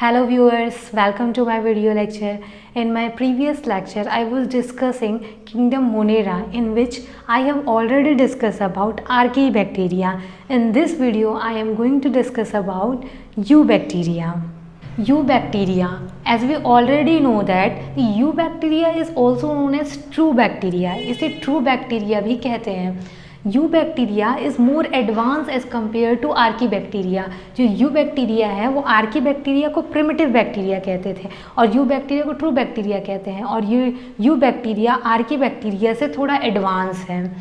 Hello viewers, welcome to my video lecture. In my previous lecture, I was discussing Kingdom Monera, in which I have already discussed about Archaebacteria. In this video, I am going to discuss about Eubacteria. Eubacteria, as we already know that the Eubacteria is also known as true bacteria. इसे true bacteria भी कहते हैं. Eubacteria is more advance as compare to archaebacteria. जो eubacteria है वो archaebacteria को primitive bacteria कहते थे और यूबैक्टीरिया को ट्रू बैक्टीरिया कहते हैं, और यूबैक्टीरिया आर्कीबैक्टीरिया से थोड़ा एडवांस है.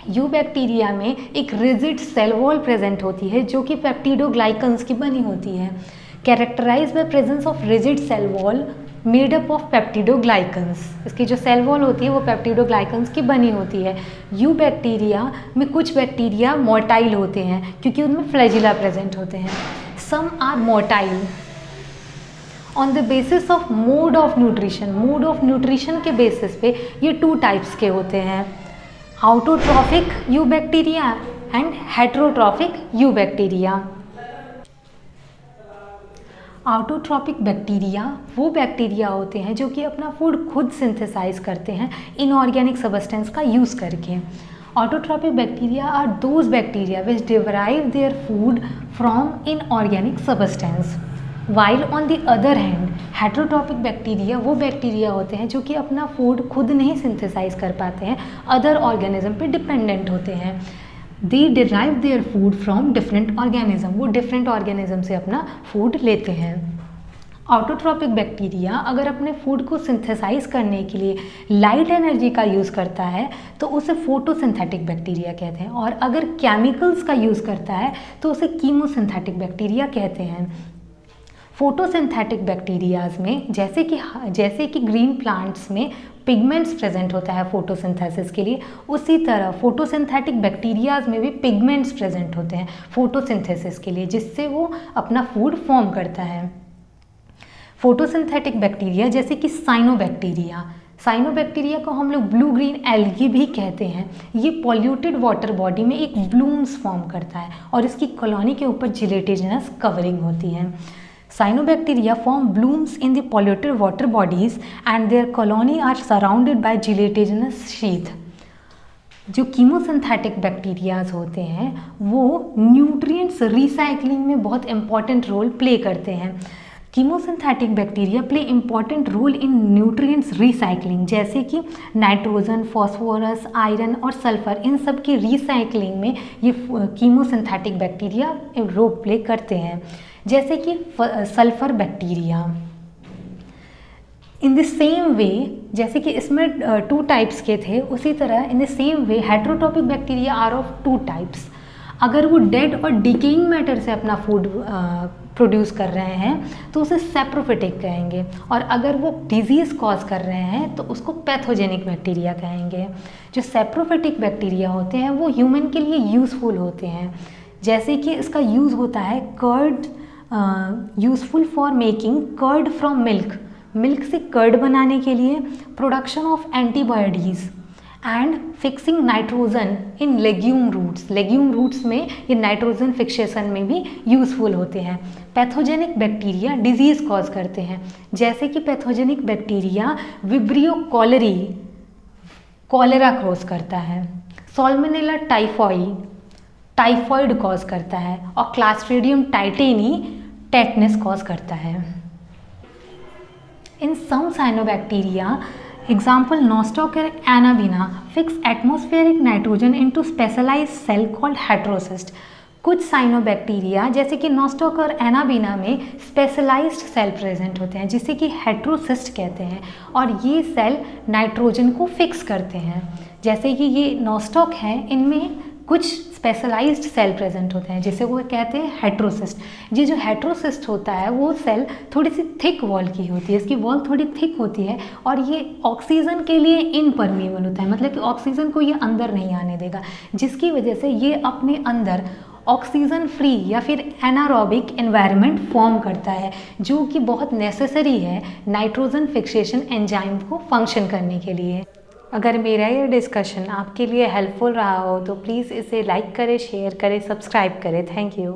यूबैक्टीरिया में एक रिजिड सेल वॉल प्रेजेंट होती है जो कि पेप्टिडोग्लाइकन्स की बनी होती है. Characterise by presence of rigid cell wall made up of peptidoglycans. इसकी जो सेल वॉल होती है वो पेप्टिडोग्लाइकन्स की बनी होती है. यूबैक्टीरिया में कुछ बैक्टीरिया मोटाइल होते हैं क्योंकि उनमें फ्लैजिला प्रेजेंट होते हैं. Some are motile on the basis of mode of nutrition. Mode of nutrition के बेसिस पे ये टू टाइप्स के होते हैं, autotrophic eubacteria and heterotrophic eubacteria. Autotrophic bacteria वो बैक्टीरिया होते हैं जो कि अपना फूड खुद सिंथेसाइज करते हैं इनऑर्गेनिक सबस्टेंस का यूज़ करके. Autotrophic bacteria are those bacteria which derive their food from inorganic substance. While on the other hand heterotrophic bacteria वो बैक्टीरिया होते हैं जो कि अपना फूड खुद नहीं सिंथेसाइज कर पाते हैं, अदर ऑर्गेनिज्म पे डिपेंडेंट होते हैं. They derive their food from different organism. वो different organism से अपना food लेते हैं. ऑटोट्रॉपिक बैक्टीरिया अगर अपने फूड को सिंथेसाइज करने के लिए लाइट एनर्जी का यूज़ करता है तो उसे फोटोसिंथेटिक बैक्टीरिया कहते हैं, और अगर केमिकल्स का यूज़ करता है तो उसे कीमोसिंथेटिक बैक्टीरिया कहते हैं. फोटोसिंथेटिक बैक्टीरियाज में जैसे कि ग्रीन प्लांट्स में पिगमेंट्स प्रेजेंट होता है फोटोसिंथेसिस के लिए, उसी तरह फोटोसिंथेटिक बैक्टीरियाज में भी पिगमेंट्स प्रेजेंट होते हैं फोटोसिंथेसिस के लिए, जिससे वो अपना फूड फॉर्म करता है. फोटोसिंथेटिक बैक्टीरिया जैसे कि साइनोबैक्टीरिया को हम लोग ब्लू ग्रीन एल्गी भी कहते हैं. ये पॉल्यूटेड वाटर बॉडी में एक ब्लूम्स फॉर्म करता है और इसकी कॉलोनी के ऊपर जिलेटिनस कवरिंग होती है. Cyanobacteria form blooms in the polluted water bodies and their colony are surrounded by gelatinous sheath. जो कीमोसिंथेटिक बैक्टीरियाज होते हैं वो न्यूट्रिएंट्स रिसाइकलिंग में बहुत इंपॉर्टेंट रोल प्ले करते हैं. Chemosynthetic bacteria play important role in nutrients recycling, जैसे कि नाइट्रोजन, फॉस्फोरस, आयरन और सल्फर, इन सब की रिसाइकलिंग में ये कीमोसिंथेटिक बैक्टीरिया रोल प्ले करते हैं. जैसे कि sulphur bacteria. In the same way, जैसे कि इसमें टू टाइप्स के थे, उसी तरह in the same way heterotrophic bacteria are of two types. अगर वो डेड और डिकेइंग मैटर से अपना फूड प्रोड्यूस कर रहे हैं तो उसे सैप्रोफिटिक कहेंगे, और अगर वो डिजीज़ कॉज कर रहे हैं तो उसको पैथोजेनिक बैक्टीरिया कहेंगे. जो सैप्रोफिटिक बैक्टीरिया होते हैं वो ह्यूमन के लिए यूज़फुल होते हैं, जैसे कि इसका यूज़ होता है curd, useful for making curd from milk से कर्ड बनाने के लिए, production of antibodies and fixing nitrogen in legume roots में ये नाइट्रोजन फिक्सेशन में भी यूज़फुल होते हैं. पैथोजेनिक बैक्टीरिया डिजीज़ कॉज करते हैं, जैसे कि pathogenic bacteria vibrio cholera cause करता है, सॉल्मोनेला टाइफॉइड कॉज करता है, और क्लास्ट्रीडियम टाइटेनी टेटनस कॉज करता है. In some cyanobacteria example Nostoc or Anabaena fix atmospheric nitrogen into specialised cell called heterocyst. कुछ साइनोबैक्टीरिया जैसे कि नोस्टोकर एनाबिना में स्पेशलाइज्ड सेल प्रेजेंट होते हैं जिसे कि हेटेरोसिस्ट कहते हैं, और ये सेल नाइट्रोजन को फिक्स करते हैं. जैसे कि ये नोस्टॉक है, इनमें कुछ स्पेशलाइज्ड सेल प्रेजेंट होते हैं जिसे वो कहते हैं हेटेरोसिस्ट. ये जो हेटेरोसिस्ट होता है वो सेल थोड़ी सी थिक वॉल की होती है, इसकी वॉल थोड़ी थिक होती है, और ये ऑक्सीजन के लिए इनपरमिएबल होता है, मतलब कि ऑक्सीजन को ये अंदर नहीं आने देगा, जिसकी वजह से ये अपने अंदर ऑक्सीजन फ्री या फिर एनारोबिक एनवायरनमेंट फॉर्म करता है, जो कि बहुत नेसेसरी है नाइट्रोजन फिक्सेशन एंजाइम को फंक्शन करने के लिए. अगर मेरा ये डिस्कशन आपके लिए हेल्पफुल रहा हो तो प्लीज़ इसे लाइक करें, शेयर करें, सब्सक्राइब करें. Thank you.